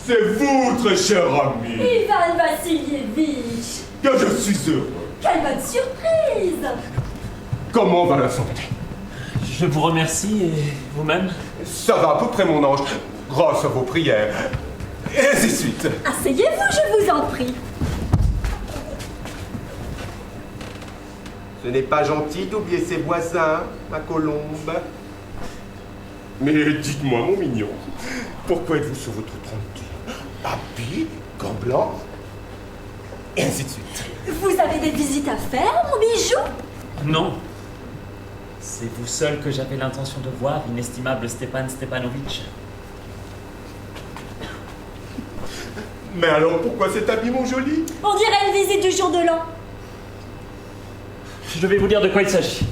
C'est vous, très cher ami. Ivan Vassilievitch. Que je suis heureux. Quelle bonne surprise. Comment va la santé? Je vous remercie, et vous-même? Ça va à peu près, mon ange, grâce à vos prières. Et ainsi de suite. Asseyez-vous, je vous en prie. Ce n'est pas gentil d'oublier ses voisins, ma colombe. Mais dites-moi, mon mignon, pourquoi êtes-vous sur votre trottoir? Habit, gants blancs, et ainsi de suite. Vous avez des visites à faire, mon bijou? Non. C'est vous seul que j'avais l'intention de voir, inestimable Stepan Stepanovitch. Mais alors pourquoi cet habit, mon joli? On dirait une visite du jour de l'an. Je vais vous dire de quoi il s'agit.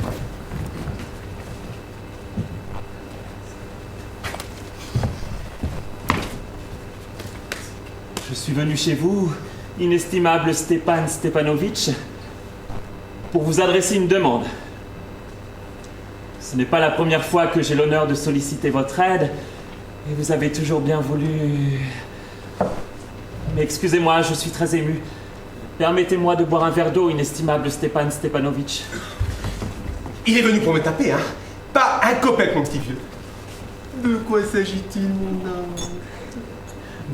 Je suis venu chez vous, inestimable Stepan Stepanovitch, pour vous adresser une demande. Ce n'est pas la première fois que j'ai l'honneur de solliciter votre aide, et vous avez toujours bien voulu... Mais excusez-moi, je suis très ému. Permettez-moi de boire un verre d'eau, inestimable Stepan Stepanovitch. Il est venu pour me taper, hein? Pas un copec, mon petit vieux. De quoi s'agit-il, mon ange?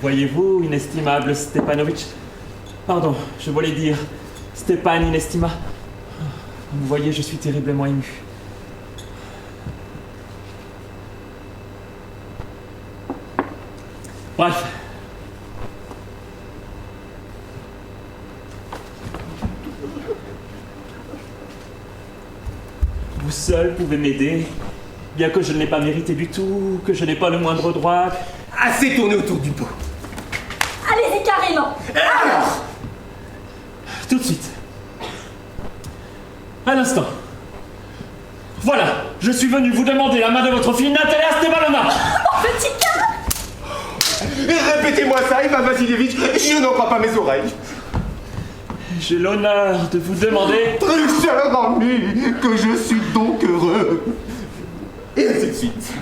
Voyez-vous, inestimable Stepanovitch... Pardon, je voulais dire Stepan Inestima. Vous voyez, je suis terriblement ému. Bref. Vous seul pouvez m'aider, bien que je ne l'ai pas mérité du tout, que je n'ai pas le moindre droit. Assez tourné autour du pot. Allez-y carrément. Alors, Tout de suite. Un instant. Voilà, je suis venu vous demander la main de votre fille Natalia Stepanova. Mon petit cœur. répétez-moi ça, Ivan Vassilievitch, je n'en crois pas mes oreilles. J'ai l'honneur de vous demander... Très cher ami, que je suis donc heureux. Et ainsi de suite.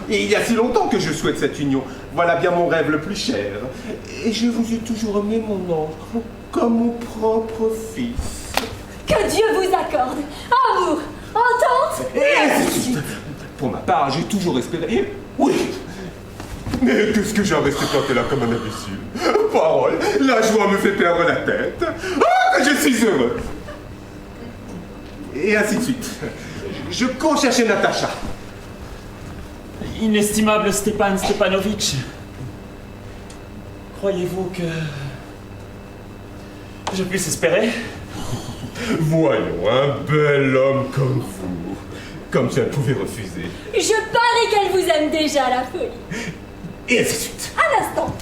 Et il y a si longtemps que je souhaite cette union. Voilà bien mon rêve le plus cher. Et je vous ai toujours aimé, mon ange, comme mon propre fils. Que Dieu vous accorde amour, entente Et ainsi de suite. Pour ma part, j'ai toujours espéré... Oui. Mais qu'est-ce que j'ai à rester planté là comme un imbécile? Parole, la joie me fait perdre la tête. Ah, que je suis heureux. Et ainsi de suite. Je cours chercher Natacha. Inestimable Stepan Stepanovitch. Croyez-vous que... je puisse espérer? Voyons, un bel homme comme vous. Comme si elle pouvait refuser. Je parie qu'elle vous aime déjà à la folie. Et ainsi de suite. Un instant.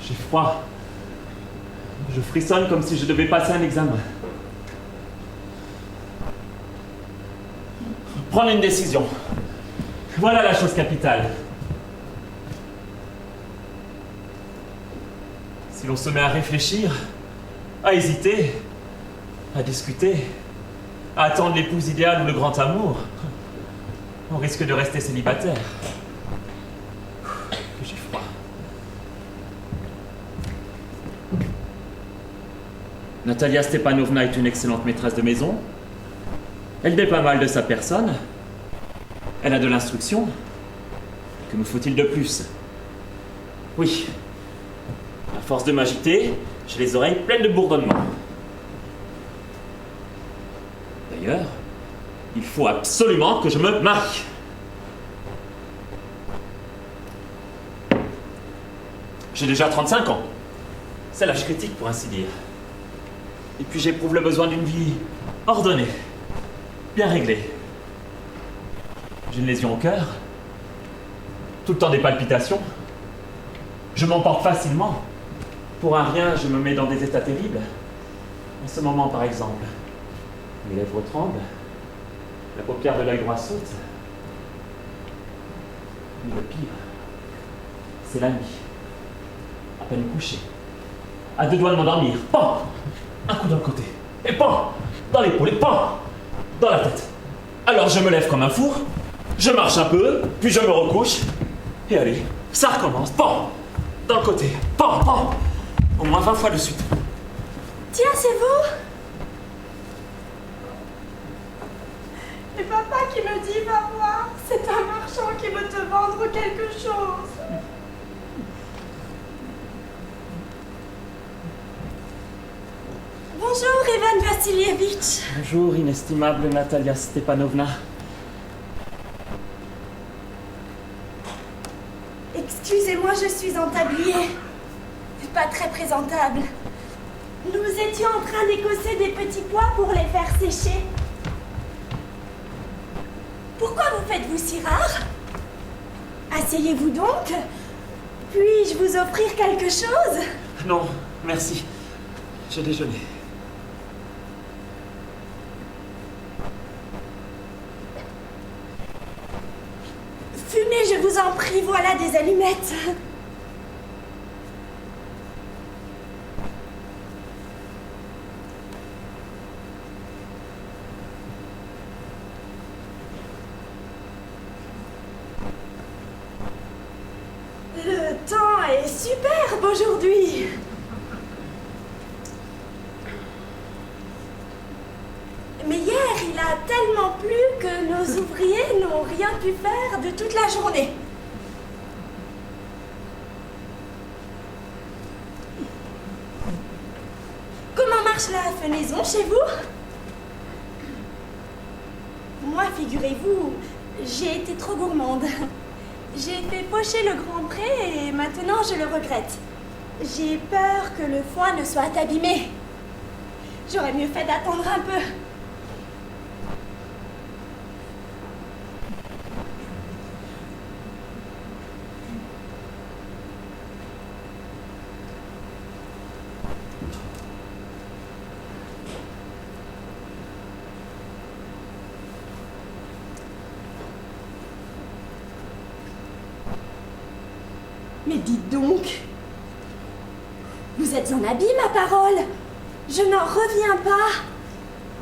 J'ai froid. Je frissonne comme si je devais passer un examen. Prendre une décision. Voilà la chose capitale. Si l'on se met à réfléchir, à hésiter, à discuter, à attendre l'épouse idéale ou le grand amour, on risque de rester célibataire. J'ai froid. Natalia Stepanovna est une excellente maîtresse de maison. Elle n'est pas mal de sa personne. Elle a de l'instruction. Que me faut-il de plus? Oui. À force de m'agiter, j'ai les oreilles pleines de bourdonnements. D'ailleurs, il faut absolument que je me marie. J'ai déjà 35 ans. C'est l'âge critique, pour ainsi dire. Et puis j'éprouve le besoin d'une vie ordonnée, bien réglée. J'ai une lésion au cœur, tout le temps des palpitations. Je m'emporte facilement. Pour un rien, je me mets dans des états terribles. En ce moment, par exemple, mes lèvres tremblent, la paupière de l'œil droit saute. Mais le pire, c'est la nuit. À peine couché, à deux doigts de m'endormir. Pan! Un coup dans le côté, et pan! Dans l'épaule, et pan! Dans la tête. Alors je me lève comme un fou, Je marche un peu, puis je me recouche. Et allez, ça recommence. Pan! Dans le côté. Pan, pan! Au moins 20 fois de suite. Tiens, c'est vous? Et papa qui me dit, va voir, c'est un marchand qui veut te vendre quelque chose. Bonjour, Ivan Vassilievitch. Bonjour, inestimable Natalia Stepanovna. Excusez-moi, je suis en tablier. Pas très présentable. Nous étions en train d'écosser des petits pois pour les faire sécher. Pourquoi vous faites-vous si rare? Asseyez-vous donc. Puis-je vous offrir quelque chose? Non, merci. J'ai déjeuné. Fumez, je vous en prie, voilà des allumettes. Le temps est superbe aujourd'hui. Mais hier, il a tellement plu que nos ouvriers n'ont rien pu faire de toute la journée. Comment marche la fenaison chez vous? Moi, figurez-vous, j'ai été trop gourmande. J'ai fait pocher le grand pré et maintenant je le regrette. J'ai peur que le foin ne soit abîmé. J'aurais mieux fait d'attendre un peu. Mais dites donc, vous êtes en habit, ma parole. Je n'en reviens pas.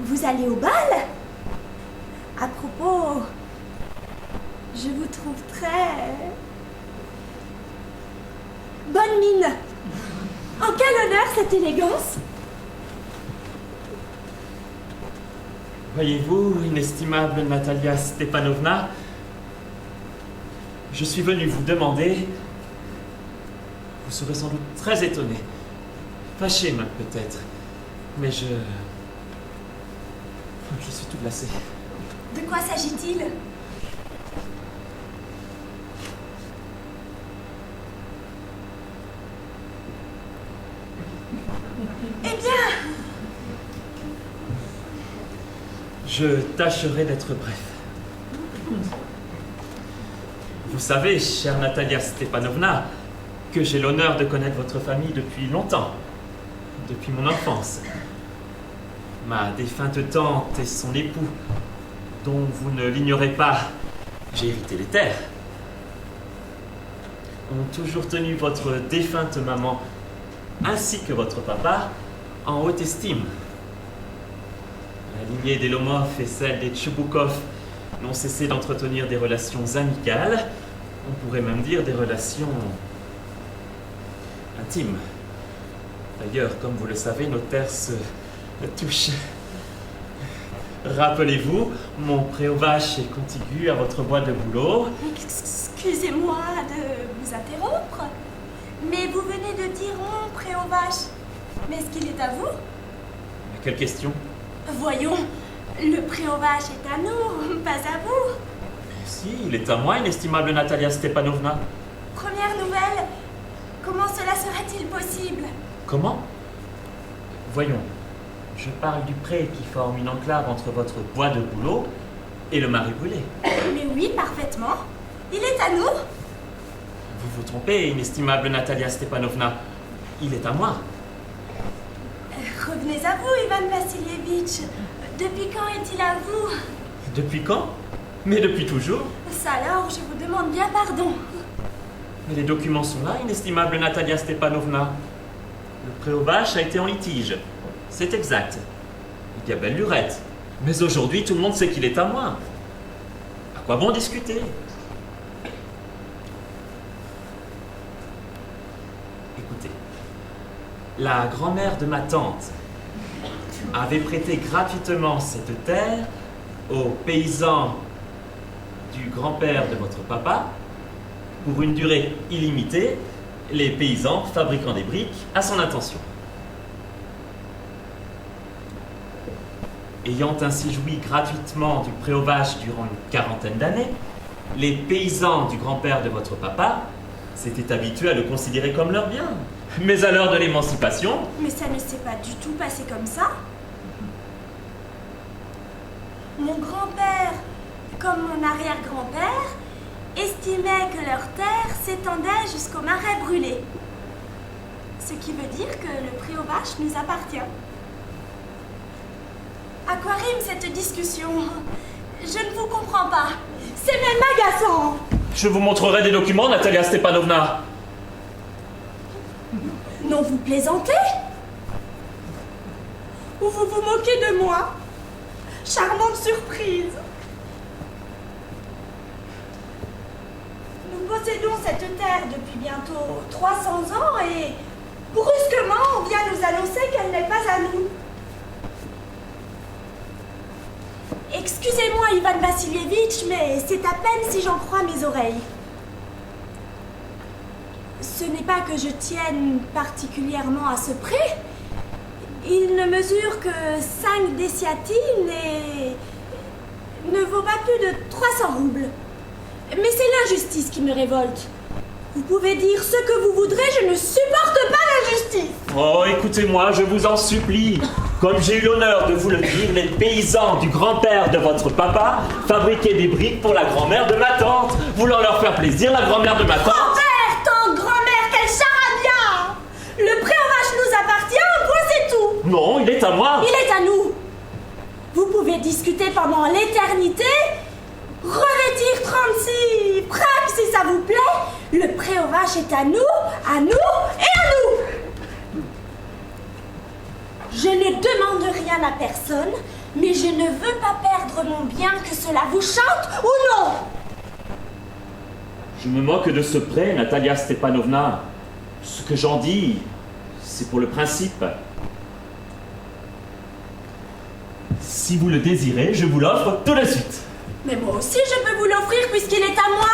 Vous allez au bal? À propos, je vous trouve très... bonne mine. En quel honneur cette élégance? Voyez-vous, inestimable Natalia Stepanovna, je suis venu vous demander... Vous serez sans doute très étonné. Fâché même peut-être. Mais je suis tout glacé. De quoi s'agit-il? Eh bien, Je tâcherai d'être bref. Vous savez, chère Natalia Stepanovna, que j'ai l'honneur de connaître votre famille depuis longtemps, depuis mon enfance. Ma défunte tante et son époux, dont vous ne l'ignorez pas, j'ai hérité les terres, ont toujours tenu votre défunte maman, ainsi que votre papa, en haute estime. La lignée des Lomov et celle des Tchoubkouf n'ont cessé d'entretenir des relations amicales, on pourrait même dire des relations intime. D'ailleurs, comme vous le savez, nos terres se touchent. Rappelez-vous, mon pré aux vaches est contigu à votre bois de bouleau. excusez-moi de vous interrompre, mais vous venez de dire mon pré aux vaches. Mais est-ce qu'il est à vous? Mais quelle question? Voyons, le pré aux vaches est à nous, pas à vous. Mais si, il est à moi, inestimable Natalia Stepanovna. Première nouvelle, comment cela serait-il possible? Comment? Voyons, je parle du pré qui forme une enclave entre votre bois de bouleau et le marais brûlé. Mais oui, parfaitement. Il est à nous. Vous vous trompez, inestimable Natalia Stepanovna. Il est à moi. Revenez à vous, Ivan Vassilievitch. Depuis quand est-il à vous? Depuis quand? Mais depuis toujours. Ça alors, je vous demande bien pardon. Mais les documents sont là, inestimable Natalia Stepanovna. Le pré aux vaches a été en litige. C'est exact. Il y a belle lurette. Mais aujourd'hui, tout le monde sait qu'il est à moi. quoi bon discuter? Écoutez, la grand-mère de ma tante avait prêté gratuitement cette terre aux paysans du grand-père de votre papa pour une durée illimitée, les paysans fabriquant des briques à son intention. Ayant ainsi joui gratuitement du pré aux vaches durant une quarantaine d'années, les paysans du grand-père de votre papa s'étaient habitués à le considérer comme leur bien. Mais à l'heure de l'émancipation... Mais ça ne s'est pas du tout passé comme ça. Mon grand-père, comme mon arrière-grand-père, estimait que leur terre s'étendait jusqu'au marais brûlé. Ce qui veut dire que le pré aux vaches nous appartient. À quoi rime cette discussion? Je ne vous comprends pas. C'est même agaçant. Je vous montrerai des documents, Natalia Stepanovna. Non, vous plaisantez? Ou vous vous moquez de moi? Charmante surprise. Nous possédons cette terre depuis bientôt 300 ans et brusquement on vient nous annoncer qu'elle n'est pas à nous. Excusez-moi, Ivan Vassilievitch, mais c'est à peine si j'en crois mes oreilles. Ce n'est pas que je tienne particulièrement à ce pré. Il ne mesure que 5 déciatines et ne vaut pas plus de 300 roubles. Mais c'est l'injustice qui me révolte. Vous pouvez dire ce que vous voudrez, je ne supporte pas l'injustice. Oh, écoutez-moi, je vous en supplie. Comme j'ai eu l'honneur de vous le dire, les paysans du grand-père de votre papa fabriquaient des briques pour la grand-mère de ma tante. Voulant leur faire plaisir, la grand-mère de ma tante... Grand-père, tante, grand-mère, quel charabia! Le pré aux vaches nous appartient, point c'est tout. Non, il est à moi. Il est à nous. Vous pouvez discuter pendant l'éternité, revêtir 36 praques si ça vous plaît. Le pré aux vaches est à nous et à nous. Je ne demande rien à personne, mais je ne veux pas perdre mon bien, que cela vous chante ou non. Je me moque de ce prêt, Natalia Stepanovna. Ce que j'en dis, c'est pour le principe. Si vous le désirez, je vous l'offre tout de suite. Mais moi aussi je peux vous l'offrir puisqu'il est à moi.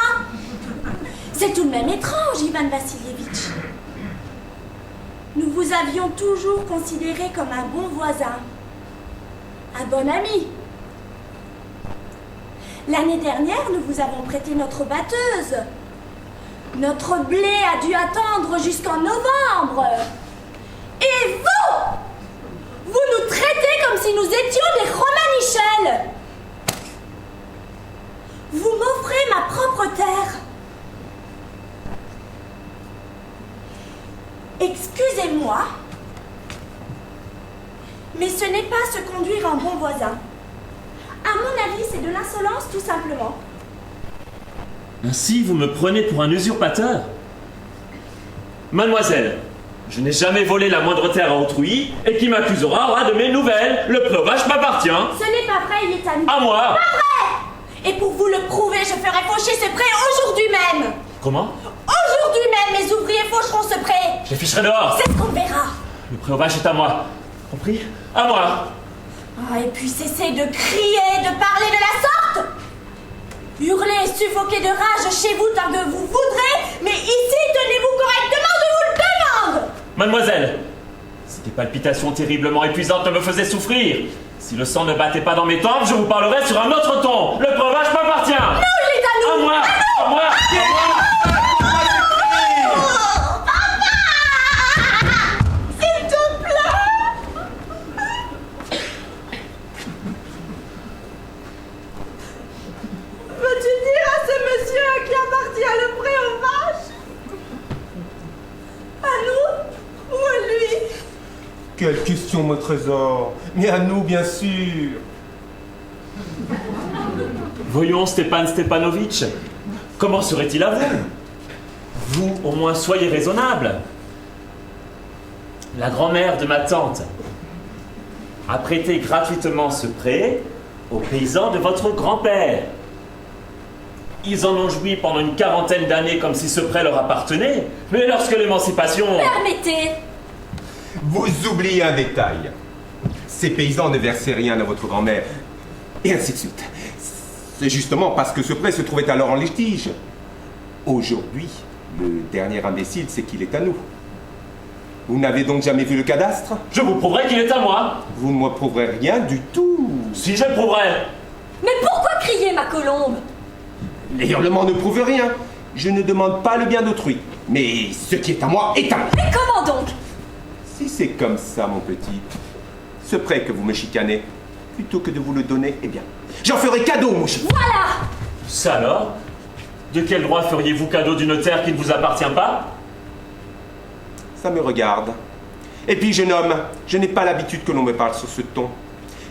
C'est tout de même étrange, Ivan Vassilievitch. Nous vous avions toujours considéré comme un bon voisin, un bon ami. L'année dernière, nous vous avons prêté notre batteuse. Notre blé a dû attendre jusqu'en novembre. Et vous nous traitez comme si nous étions des Romanichels. Vous m'offrez ma propre terre. Excusez-moi, mais ce n'est pas se conduire en bon voisin. À mon avis, c'est de l'insolence tout simplement. Ainsi, vous me prenez pour un usurpateur? Mademoiselle, je n'ai jamais volé la moindre terre à autrui, et qui m'accusera aura de mes nouvelles. Le pré aux vaches m'appartient. Ce n'est pas vrai, il est à nous. À moi. Pas vrai! Et pour vous le prouver, je ferai faucher ce pré aujourd'hui même. Comment? Aujourd'hui même, mes ouvriers faucheront ce pré. Je les ficherai dehors. C'est ce qu'on verra. Le pré aux vaches est à moi. Compris? À moi. Oh, et puis cessez de crier, de parler de la sorte. Hurlez, suffoquez de rage chez vous tant que vous voudrez, mais ici, tenez-vous correctement, je vous le demande. Mademoiselle, ces palpitations terriblement épuisantes me faisaient souffrir. Si le sang ne battait pas dans mes tempes, je vous parlerais sur un autre ton. Le pré aux vaches m'appartient. Non, il est à nous. À moi. À moi. À moi. Le pré aux vaches? À nous ou à lui? Quelle question, mon trésor. Mais à nous, bien sûr. Voyons, Stepan Stepanovitch, comment serait-il à vous? Vous, au moins, soyez raisonnable. La grand-mère de ma tante a prêté gratuitement ce prêt aux paysans de votre grand-père. Ils en ont joui pendant une quarantaine d'années comme si ce prêt leur appartenait. Mais lorsque l'émancipation... Permettez. Vous oubliez un détail. Ces paysans ne versaient rien à votre grand-mère. Et ainsi de suite. C'est justement parce que ce prêt se trouvait alors en litige. Aujourd'hui, le dernier imbécile, c'est qu'il est à nous. Vous n'avez donc jamais vu le cadastre? Je vous prouverai qu'il est à moi. Vous ne me prouverez rien du tout. Si je le prouverai. Mais pourquoi crier, ma colombe? Les hurlements ne prouvent rien. Je ne demande pas le bien d'autrui. Mais ce qui est à moi est à moi. Mais comment donc? Si c'est comme ça, mon petit, ce prêt que vous me chicanez, plutôt que de vous le donner, eh bien, j'en ferai cadeau, mon chien. Voilà. Ça alors? De quel droit feriez-vous cadeau d'une terre qui ne vous appartient pas? Ça me regarde. Et puis, jeune homme, je n'ai pas l'habitude que l'on me parle sur ce ton.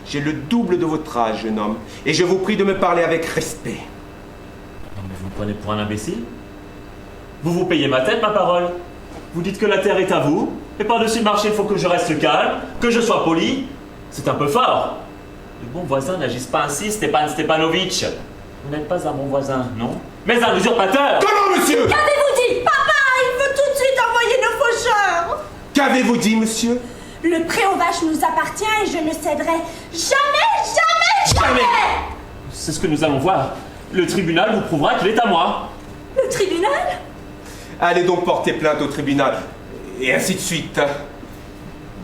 J'ai le double de votre âge, jeune homme, et je vous prie de me parler avec respect. Non, mais vous me prenez pour un imbécile? Vous vous payez ma tête, ma parole. Vous dites que la terre est à vous, et par-dessus le marché, il faut que je reste calme, que je sois poli. C'est un peu fort. Les bons voisins n'agissent pas ainsi, Stepan Stepanovitch. Vous n'êtes pas un bon voisin, non? Mais un usurpateur! Comment, monsieur? Qu'avez-vous dit? Papa, il veut tout de suite envoyer nos faucheurs. Qu'avez-vous dit, monsieur? Le pré aux vaches nous appartient et je ne céderai jamais. C'est ce que nous allons voir. Le tribunal vous prouvera qu'il est à moi. Le tribunal? Allez donc porter plainte au tribunal. Et ainsi de suite.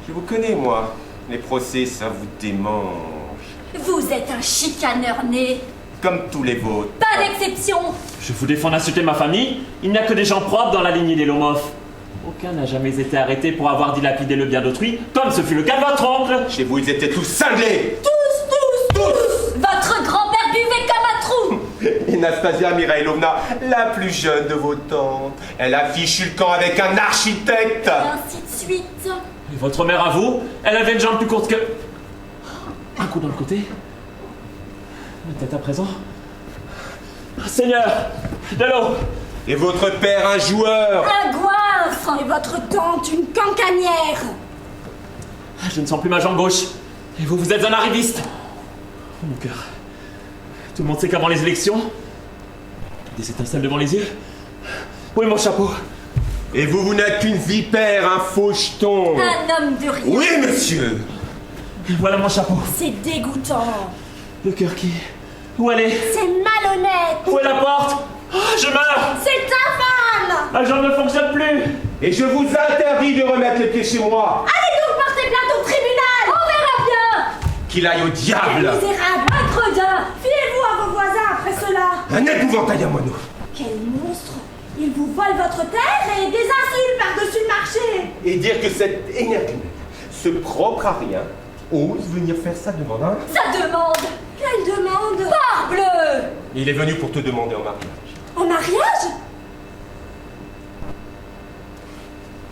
Je vous connais, moi. Les procès, ça vous démange. Vous êtes un chicaneur né. Comme tous les vôtres. Pas d'exception. Je vous défends d'insulter ma famille. Il n'y a que des gens propres dans la lignée des Lomov. Aucun n'a jamais été arrêté pour avoir dilapidé le bien d'autrui, comme ce fut le cas de votre oncle. Chez vous, ils étaient tous cinglés. Votre grand-père buvait comme un trou. Et Nastasia Mirailovna, la plus jeune de vos tantes, elle a fichu le camp avec un architecte. Et ainsi de suite. Et votre mère à vous, elle avait une jambe plus courte que... Un coup dans le côté. La tête à présent. Seigneur, de l'eau. Et votre père, un joueur. Un goinfre. Et votre tante, une cancanière. Je ne sens plus ma jambe gauche. Et vous, vous êtes un arriviste. Oh mon cœur. Tout le monde sait qu'avant les élections, des étincelles devant les yeux. Où est mon chapeau? Et vous, vous n'êtes qu'une vipère, un faucheton. Un homme de rien. Oui, monsieur. Voilà mon chapeau. C'est dégoûtant. Le cœur qui... Où elle est? C'est malhonnête. Où est la porte? Oh, je meurs. C'est infâme. Ma jambe ne fonctionne plus. Et je vous interdis de remettre les pieds chez moi. Allez donc porter plainte au tribunal. On verra bien. Qu'il aille au diable. Misérable. Un gredin. Fiez-vous à vos voisins après cela. Un épouvantail à moineau. Quel monstre. Il vous vole votre terre et des insultes par-dessus le marché. Et dire que cet énergumène, ce propre à rien, ose venir faire sa demande, hein? Ça demande. Quelle demande? Parbleu. Il est venu pour te demander en mariage. En mariage?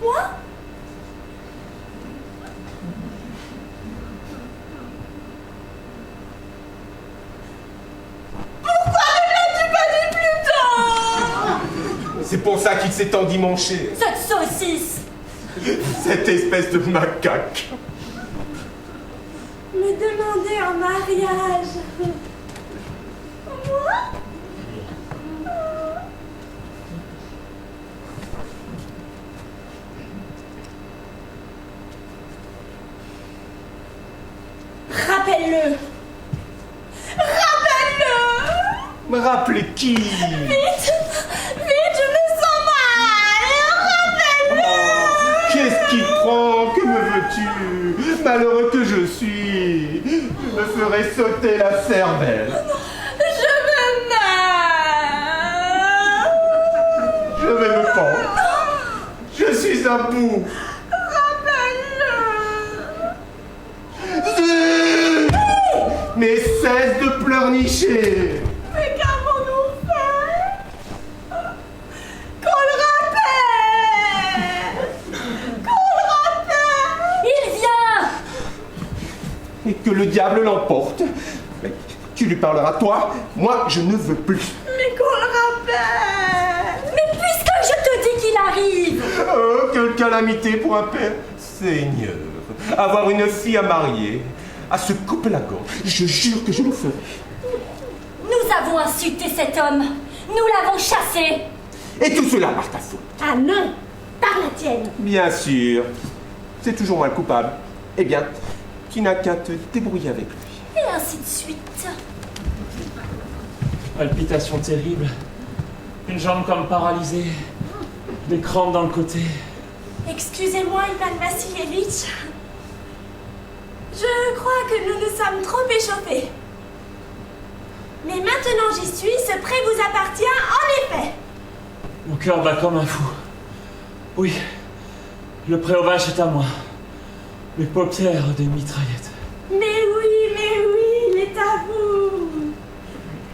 Moi? Pourquoi ne l'as-tu pas dit plus tôt? C'est pour ça qu'il s'est endimanché. Cette saucisse. Cette espèce de macaque. Me demander en mariage. Moi? Rappelle-le. Rappelle-le. Me rappeler qui? Vite, je me sens mal. Rappelle-le. Qu'est-ce qui te prend? Que me veux-tu? Malheureux que je suis, je me ferai sauter la cervelle. Je me meurs. Je vais me pendre. Je suis un bout. Mais cesse de pleurnicher. Mais qu'avons-nous fait? Qu'on le rappelle. Qu'on le rappelle. Il vient. Et que le diable l'emporte. Mais tu lui parleras, toi. Moi, je ne veux plus. Mais qu'on le rappelle. Mais puisque je te dis qu'il arrive. Oh, quelle calamité pour un père. Seigneur, avoir une fille à marier, à se couper la gorge, je jure que je le ferai. Nous avons insulté cet homme. Nous l'avons chassé. Et tout cela par ta faute. Ah non, par la tienne. Bien sûr. C'est toujours moi le coupable. Eh bien, tu n'as qu'à te débrouiller avec lui. Et ainsi de suite. Palpitation terrible. Une jambe comme paralysée. Des crampes dans le côté. Excusez-moi, Ivan Vassilievitch. Je crois que nous nous sommes trop échauffés. Mais maintenant j'y suis, ce prêt vous appartient en effet. Mon cœur bat comme un fou. Oui, le pré aux vaches est à moi. Mes paupières des mitraillettes. Mais oui, il est à vous.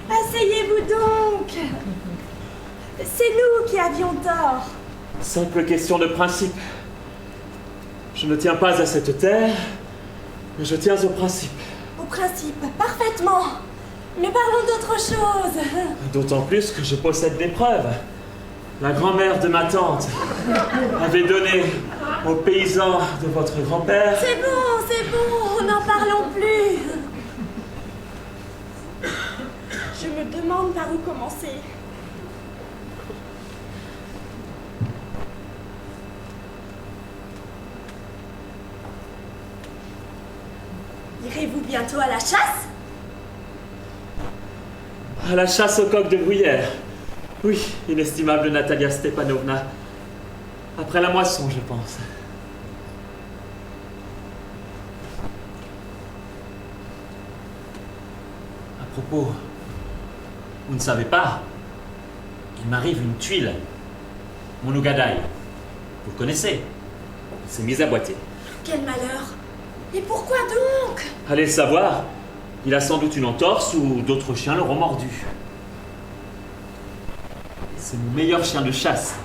Asseyez-vous donc. C'est nous qui avions tort. Simple question de principe. Je ne tiens pas à cette terre, mais je tiens au principe. Au principe, parfaitement. Mais parlons d'autre chose. D'autant plus que je possède des preuves. La grand-mère de ma tante avait donné aux paysans de votre grand-père... C'est bon, n'en parlons plus. Je me demande par où commencer. Irez-vous bientôt à la chasse? À la chasse au coq de bruyère. Oui, inestimable Natalia Stepanovna. Après la moisson, je pense. À propos, vous ne savez pas, il m'arrive une tuile. Mon Ougadaï. Vous le connaissez? Il s'est mis à boiter. Quel malheur. Et pourquoi donc? Allez le savoir. Il a sans doute une entorse ou d'autres chiens l'auront mordu. C'est mon meilleur chien de chasse.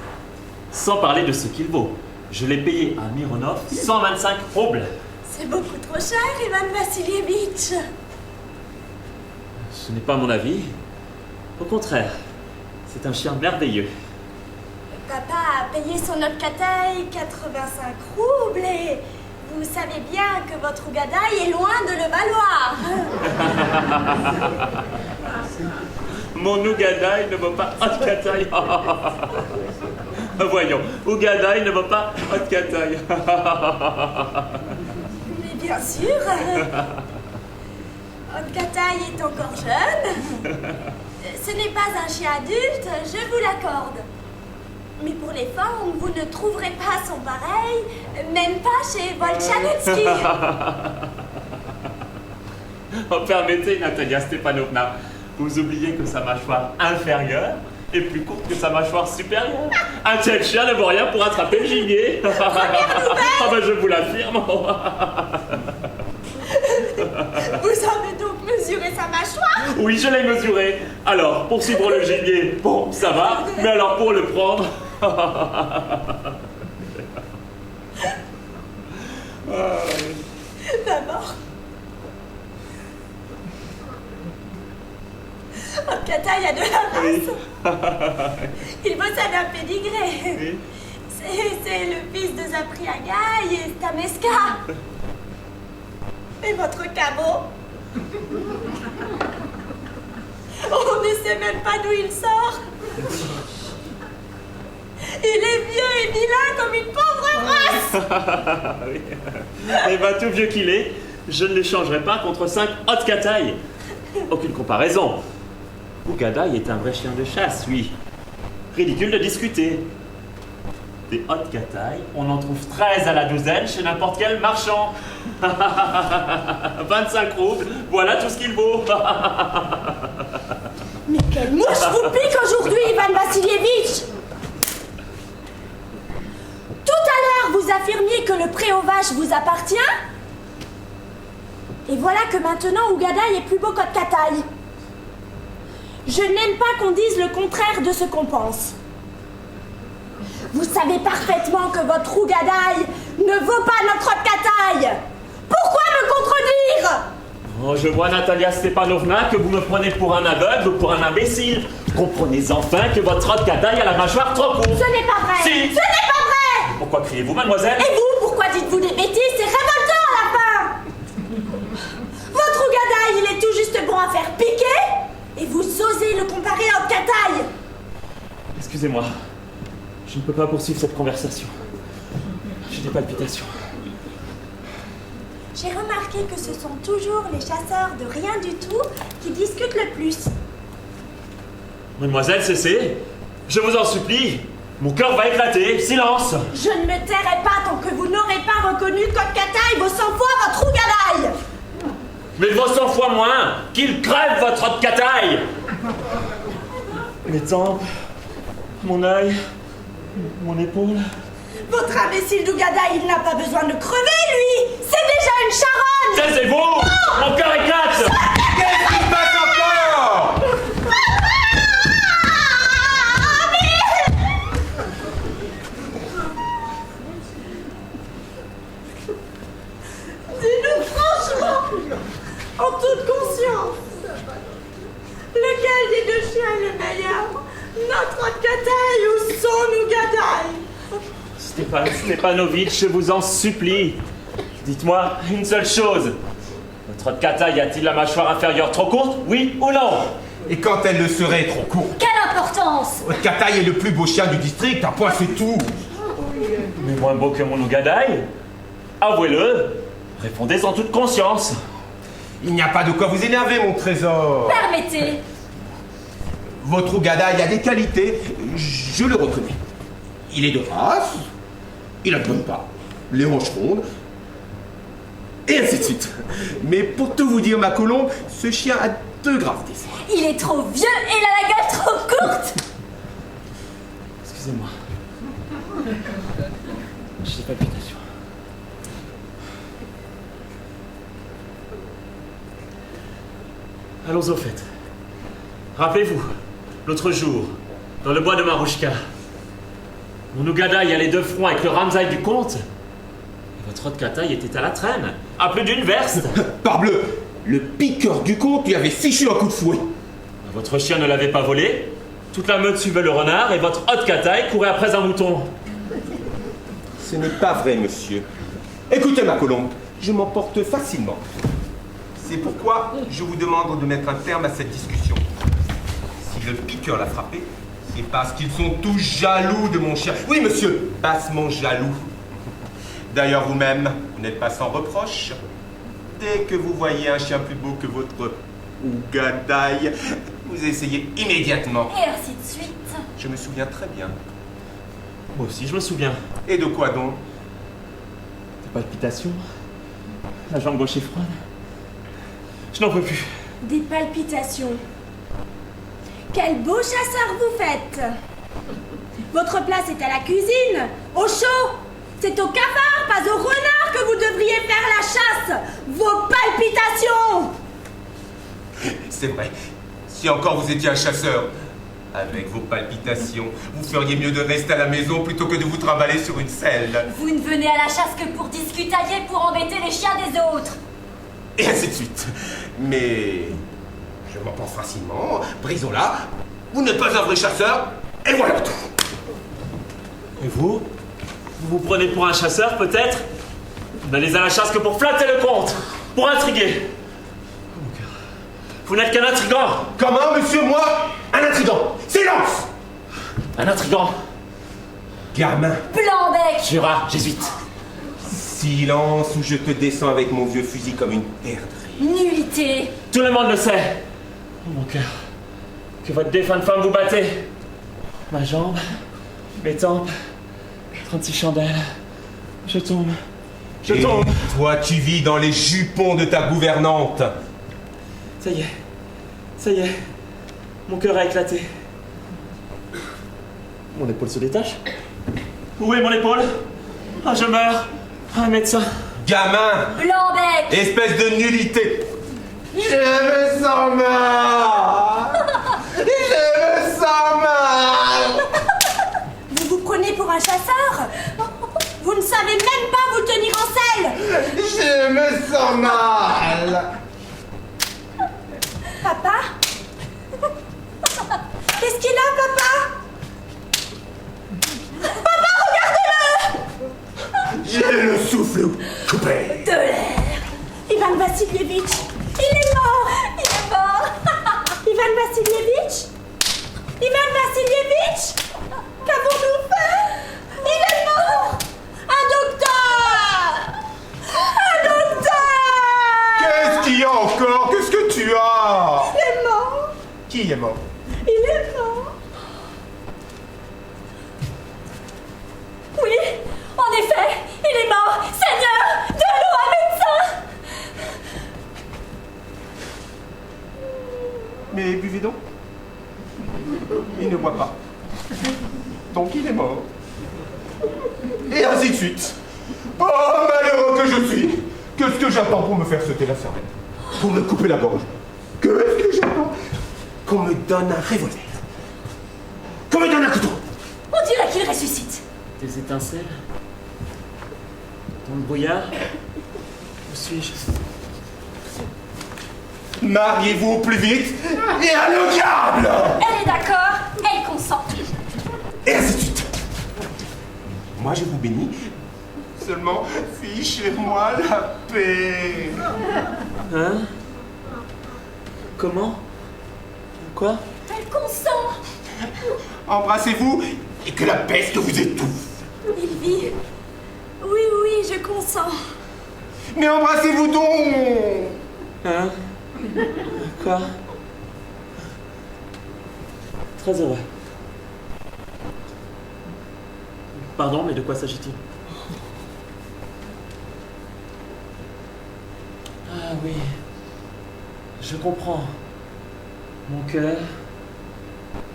Sans parler de ce qu'il vaut. Je l'ai payé à Mironov 125 roubles. C'est beaucoup trop cher, Ivan Vassilievitch. Ce n'est pas mon avis. Au contraire, c'est un chien merveilleux. Papa a payé son Otkataï 85 roubles et vous savez bien que votre Ougadaï est loin de le valoir. Mon Ougadaï ne vaut pas Otkataï. Voyons, Ougadaï ne vaut pas Otkataï. Mais bien sûr. Otkataï est encore jeune. Ce n'est pas un chien adulte, je vous l'accorde. Mais pour les femmes, vous ne trouverez pas son pareil, même pas chez Volchanetsky. Oh, permettez, Natalia Stepanovna, vous oubliez que sa mâchoire inférieure est plus courte que sa mâchoire supérieure. Un tel chien ne vaut rien pour attraper le gibier. Ah ben je vous l'affirme. Vous avez donc mesuré sa mâchoire? Oui, je l'ai mesuré. Alors, pour suivre le gibier, bon, ça va. Mais alors, pour le prendre... D'abord, Otkataï a de la race. Il possède un pédigré. Oui. C'est le fils de Zapriagaï et Stameska. Et votre cabot? On ne sait même pas d'où il sort. Il est vieux et vilain comme une pauvre race. Oui. Et bien, tout vieux qu'il est, je ne l'échangerai pas contre 5 Otkataï. Aucune comparaison. Ougadaï est un vrai chien de chasse, oui. Ridicule de discuter. Des Otkataï, on en trouve 13 à la douzaine chez n'importe quel marchand. 25 roubles, voilà tout ce qu'il vaut. Mais quelle mouche vous pique aujourd'hui, Ivan Vassilievitch! Tout à l'heure, vous affirmiez que le pré aux vaches vous appartient. Et voilà que maintenant, Ougadaï est plus beau qu'Otkataï. Je n'aime pas qu'on dise le contraire de ce qu'on pense. Vous savez parfaitement que votre Ougadaï ne vaut pas notre Otkataï. Pourquoi me contredire? Oh, je vois, Natalia Stepanovna, que vous me prenez pour un aveugle ou pour un imbécile. Comprenez enfin que votre Otkataï a la mâchoire trop courte. Ce n'est pas vrai. Si. Ce n'est pas vrai. Pourquoi criez-vous, mademoiselle? Et vous, pourquoi dites-vous des bêtises? C'est révoltant à la fin. Votre Ougadaï, il est tout juste bon à faire piquer. Et vous osez le comparer à Otkataï. Écoutez-moi. Je ne peux pas poursuivre cette conversation. J'ai des palpitations. J'ai remarqué que ce sont toujours les chasseurs de rien du tout qui discutent le plus. Mademoiselle, cessez. Je vous en supplie. Mon cœur va éclater. Silence. Je ne me tairai pas tant que vous n'aurez pas reconnu Kotkataï vaut 100 fois votre Ougadaï. Mais vaut 100 fois moins qu'il crève votre Kotkataï. Mes tempes, mon œil, mon épaule. Votre imbécile d'Ougadaï, il n'a pas besoin de crever, lui. C'est déjà une charogne. Taisez-vous. Mon cœur éclate. Qu'est-ce qui se passe encore? Dis-nous franchement, en toute conscience, lequel des deux chiens est le meilleur? Notre Kotkataï ou son Ougadaï? Stepanovitch, je vous en supplie. Dites-moi une seule chose. Votre Kotkataï a-t-il la mâchoire inférieure trop courte, oui ou non? Et quand elle le serait trop courte? Quelle importance? Kotkataï est le plus beau chien du district, un point c'est tout. Mais moins beau que mon Ougadaï? Avouez-le. Répondez en toute conscience. Il n'y a pas de quoi vous énerver, mon trésor. Permettez. Votre Ougadaï a des qualités, je le reconnais. Il est de race, il a de bonnes pattes, les hanches rondes, et ainsi de suite. Mais pour tout vous dire, ma colombe, ce chien a deux graves défauts. Il est trop vieux et il a la gueule trop courte. Excusez-moi. J'ai des palpitations. Allons au fait. Rappelez-vous, l'autre jour, dans le bois de Marouchka, mon Ougadaï allait de front avec le Ramsaï du comte, et votre Kotkataï était à la traîne, à plus d'une verste. Parbleu, le piqueur du comte lui avait fichu un coup de fouet. Votre chien ne l'avait pas volé, toute la meute suivait le renard, et votre Kotkataï courait après un mouton. Ce n'est pas vrai, monsieur. Écoutez, ma colombe, je m'emporte facilement. C'est pourquoi je vous demande de mettre un terme à cette discussion. Si le piqueur l'a frappé, c'est parce qu'ils sont tous jaloux de mon chien. Oui, monsieur, bassement jaloux. D'ailleurs, vous-même, vous n'êtes pas sans reproche. Dès que vous voyez un chien plus beau que votre Ougadaï, vous essayez immédiatement. Et ainsi de suite. Je me souviens très bien. Moi aussi, je me souviens. Et de quoi donc? Des palpitations, la jambe gauche est froide. Je n'en peux plus. Des palpitations. Quel beau chasseur vous faites. Votre place est à la cuisine, au chaud. C'est au cafard, pas au renard que vous devriez faire la chasse. Vos palpitations. C'est vrai. Si encore vous étiez un chasseur, avec vos palpitations, vous feriez mieux de rester à la maison plutôt que de vous trimballer sur une selle. Vous ne venez à la chasse que pour discutailler, pour embêter les chiens des autres. Et ainsi de suite. Mais je m'en pense facilement. Brisons-la. Vous n'êtes pas un vrai chasseur. Et voilà tout. Et vous? Vous vous prenez pour un chasseur, peut-être? Vous n'allez à la chasse que pour flatter le comte, pour intriguer. Oh, mon cœur. Vous n'êtes qu'un intrigant. Comment, monsieur, moi? Un intrigant. Silence. Un intrigant. Gamin. Blanc-bec. Jura, jésuite. Silence ou je te descends avec mon vieux fusil comme une perdrix. Nullité. Tout le monde le sait. Oh, mon cœur. Que votre défunte femme vous battait. Ma jambe, mes tempes, 36 chandelles. Je tombe. Je Et tombe. toi, tu vis dans les jupons de ta gouvernante. Ça y est. Ça y est. Mon cœur a éclaté. Mon épaule se détache. Où est mon épaule? Ah, je meurs. Un médecin. Gamin. Blanc-bec. Espèce de nullité. Je me sens mal. Je me sens mal. Vous vous prenez pour un chasseur? Vous ne savez même pas vous tenir en selle. Je me sens mal. Papa? Qu'est-ce qu'il a, papa? Papa, regardez-le! J'ai le souffle coupé. De l'air. Ivan Vassilievitch, il est mort. Il est mort. Ivan Vassilievitch? Ivan Vassilievitch? qu'avons-nous fait? Il est mort! Un docteur! Un docteur! Qu'est-ce qu'il y a encore? Qu'est-ce que tu as? Il est mort! Qui est mort? Il est mort! Oui, en effet, il est mort. Seigneur, de l'eau, un médecin. Mais buvez donc. Il ne boit pas. Donc il est mort. Et ainsi de suite. Oh, malheureux que je suis! Qu'est-ce que j'attends pour me faire sauter la cervelle? Pour me couper la gorge? Qu'est-ce que j'attends? Qu'on me donne un revolver. Qu'on me donne un couteau. On dirait qu'il ressuscite. Des étincelles? Dans le brouillard? Où suis-je? Mariez-vous au plus vite et allez au diable! Elle est d'accord, elle consent. Et ainsi de suite. Moi, je vous bénis. Seulement, fichez-moi la paix. Hein? Comment? Quoi? Elle consent. Embrassez-vous et que la peste vous étouffe. Il vit. Oui, oui, je consens. Mais embrassez-vous donc! Hein? Quoi? Très heureux. Pardon, mais de quoi s'agit-il? Ah oui, je comprends. Mon cœur,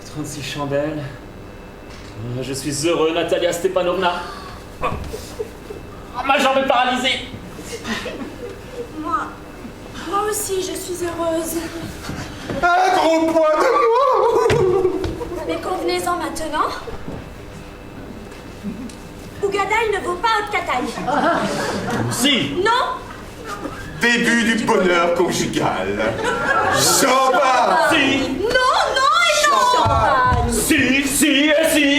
36 chandelles. Je suis heureux, Natalia Stepanovna. Oh, ma jambe est paralysée. Moi aussi, je suis heureuse. Un gros poids de moi! Mais convenez-en maintenant. Ougadaï ne vaut pas Haute-Cataille. Si. Non. Début du bonheur conjugal. Champagne! Si. Non, non et non! Champagne. Si, si et si.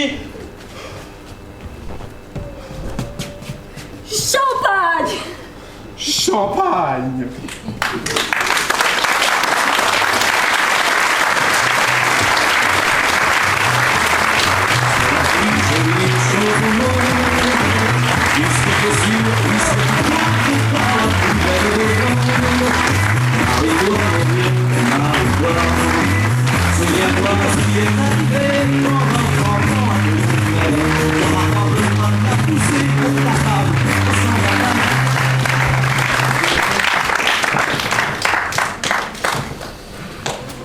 Champagne. Champagne!